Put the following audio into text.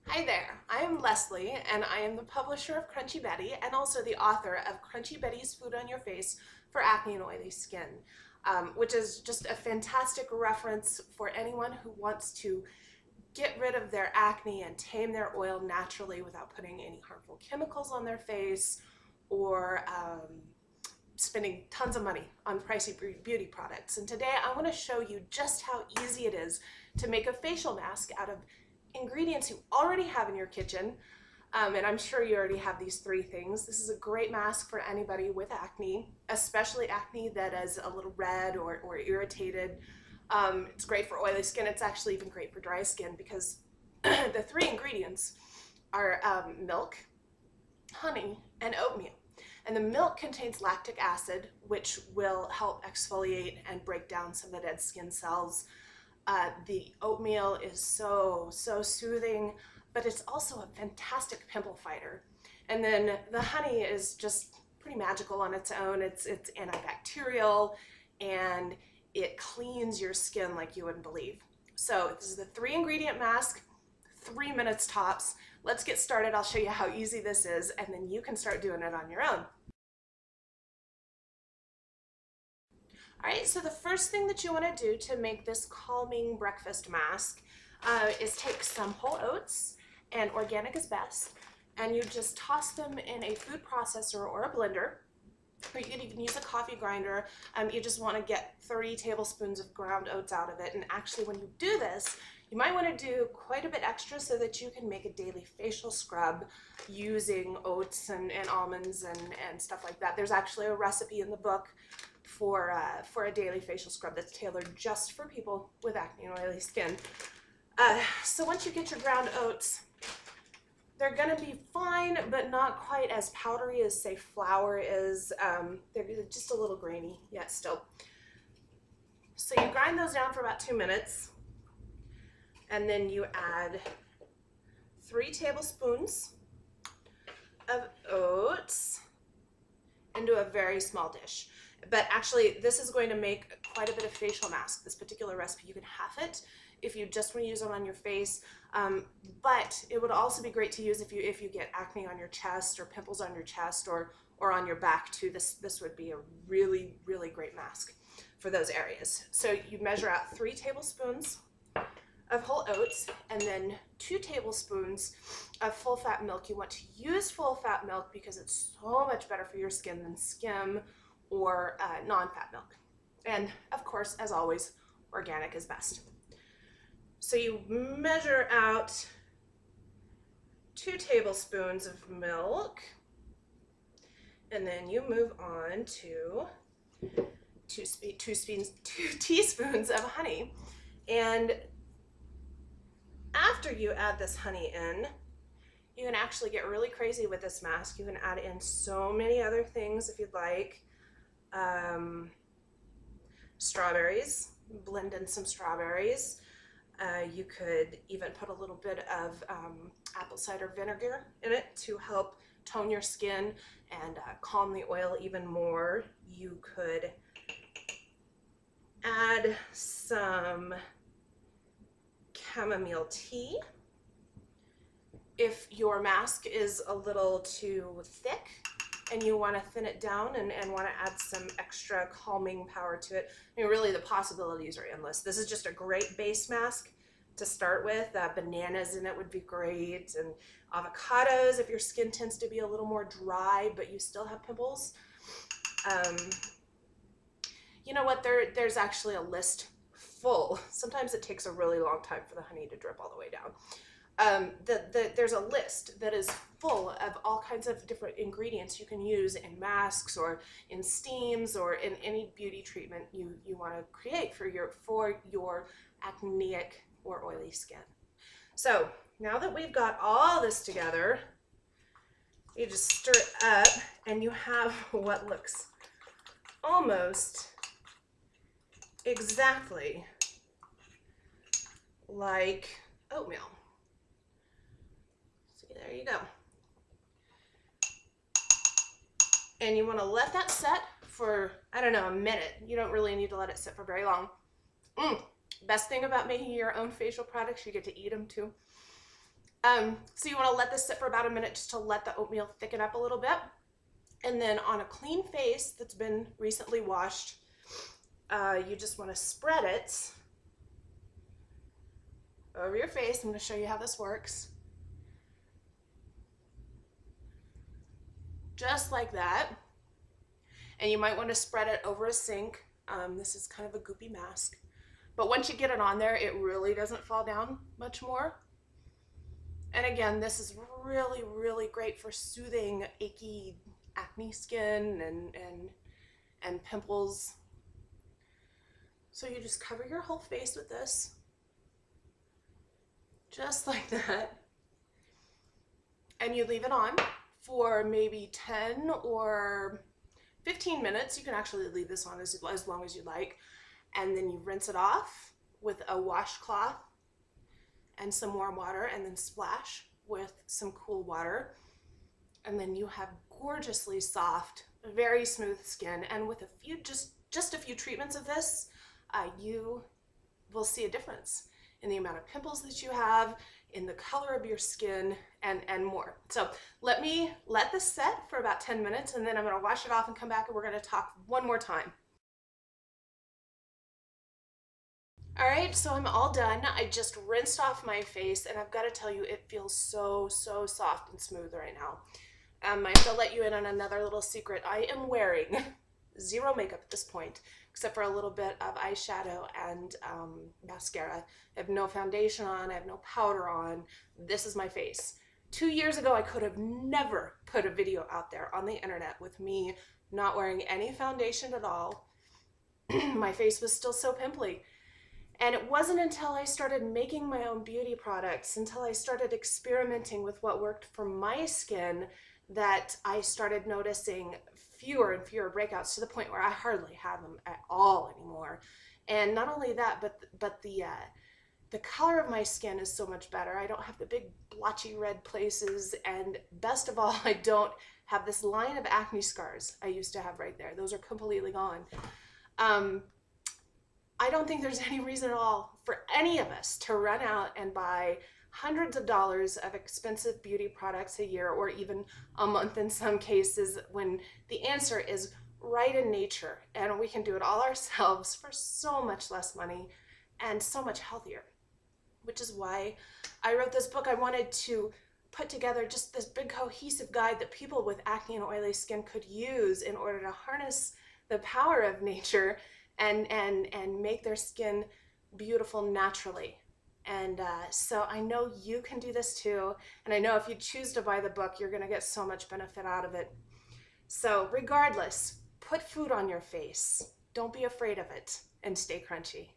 Hi there, I am Leslie and I am the publisher of Crunchy Betty and also the author of Crunchy Betty's Food on Your Face for Acne and Oily Skin, which is just a fantastic reference for anyone who wants to get rid of their acne and tame their oil naturally without putting any harmful chemicals on their face or spending tons of money on pricey beauty products. And today I want to show you just how easy it is to make a facial mask out of ingredients you already have in your kitchen. And I'm sure you already have these three things. This is a great mask for anybody with acne, especially acne that is a little red or irritated. It's great for oily skin. It's actually even great for dry skin because the three ingredients are milk, honey, and oatmeal. And the milk contains lactic acid, which will help exfoliate and break down some of the dead skin cells. The oatmeal is so soothing, but it's also a fantastic pimple fighter. And then the honey is just pretty magical on its own. It's antibacterial and it cleans your skin like you wouldn't believe. So this is the 3-ingredient mask, 3 minutes tops. Let's get started. I'll show you how easy this is, and then you can start doing it on your own. All right, so the first thing that you want to do to make this calming breakfast mask is take some whole oats, and organic is best, and you just toss them in a food processor or a blender, or you can even use a coffee grinder. You just want to get 30 tablespoons of ground oats out of it, and actually when you do this, you might want to do quite a bit extra so that you can make a daily facial scrub using oats and almonds and stuff like that. There's actually a recipe in the book for a daily facial scrub that's tailored just for people with acne and oily skin. So once you get your ground oats, they're going to be fine, but not quite as powdery as, say, flour is. They're just a little grainy yet still. So you grind those down for about 2 minutes, and then you add 3 tablespoons of oats into a very small dish. But actually, this is going to make quite a bit of facial mask. This particular recipe, you can half it if you just want to use them on your face. But it would also be great to use if you get acne on your chest or pimples on your chest or on your back too. This would be a really great mask for those areas. So you measure out 3 tablespoons of whole oats and then 2 tablespoons of full-fat milk. You want to use full-fat milk because it's so much better for your skin than skim or non-fat milk. And of course, as always, organic is best. So you measure out 2 tablespoons of milk, and then you move on to 2 teaspoons of honey. And after you add this honey in, you can actually get really crazy with this mask. You can add in so many other things if you'd like. Strawberries, blend in some strawberries. You could even put a little bit of apple cider vinegar in it to help tone your skin and calm the oil even more. You could add some chamomile tea. If your mask is a little too thick and you want to thin it down and want to add some extra calming power to it, I mean, really the possibilities are endless. This is just a great base mask to start with. Bananas in it would be great, and avocados if your skin tends to be a little more dry but you still have pimples. You know what, there's actually a list full. Sometimes it takes a really long time for the honey to drip all the way down. There's a list that is full of all kinds of different ingredients you can use in masks or in steams or in any beauty treatment you want to create for your acneic or oily skin. So now that we've got all this together, you just stir it up and you have what looks almost exactly like oatmeal. So there you go. And you want to let that set for, I don't know, a minute. You don't really need to let it sit for very long. Best thing about making your own facial products, you get to eat them too. So you want to let this sit for about a minute just to let the oatmeal thicken up a little bit. And then on a clean face that's been recently washed, you just want to spread it over your face. I'm going to show you how this works. Just like that. And you might want to spread it over a sink. This is kind of a goopy mask. But once you get it on there, it really doesn't fall down much more. And again, this is really, really great for soothing achy acne skin and pimples. So you just cover your whole face with this. Just like that. And you leave it on for maybe 10 or 15 minutes. You can actually leave this on as long as you like. And then you rinse it off with a washcloth and some warm water, and then splash with some cool water. And then you have gorgeously soft, very smooth skin. And with a few, just a few treatments of this, you will see a difference in the amount of pimples that you have, in the color of your skin, and more. So let this set for about 10 minutes, and then I'm gonna wash it off and come back and we're gonna talk one more time. All right, so I'm all done. I just rinsed off my face, and I've got to tell you, it feels so, so soft and smooth right now. I have to let you in on another little secret. I am wearing zero makeup at this point, except for a little bit of eyeshadow and mascara. I have no foundation on, I have no powder on. This is my face. 2 years ago, I could have never put a video out there on the internet with me not wearing any foundation at all. My face was still so pimply. And it wasn't until I started making my own beauty products, until I started experimenting with what worked for my skin, that I started noticing fewer and fewer breakouts, to the point where I hardly have them at all anymore. And not only that, but the color of my skin is so much better. I don't have the big blotchy red places, and best of all, I don't have this line of acne scars I used to have right there. Those are completely gone. I don't think there's any reason at all for any of us to run out and buy hundreds of dollars of expensive beauty products a year, or even a month in some cases, when the answer is right in nature, and we can do it all ourselves for so much less money and so much healthier. Which is why I wrote this book. I wanted to put together just this big cohesive guide that people with acne and oily skin could use in order to harness the power of nature and make their skin beautiful naturally. And so I know you can do this too. And I know if you choose to buy the book, you're gonna get so much benefit out of it. So regardless, put food on your face. Don't be afraid of it, and stay crunchy.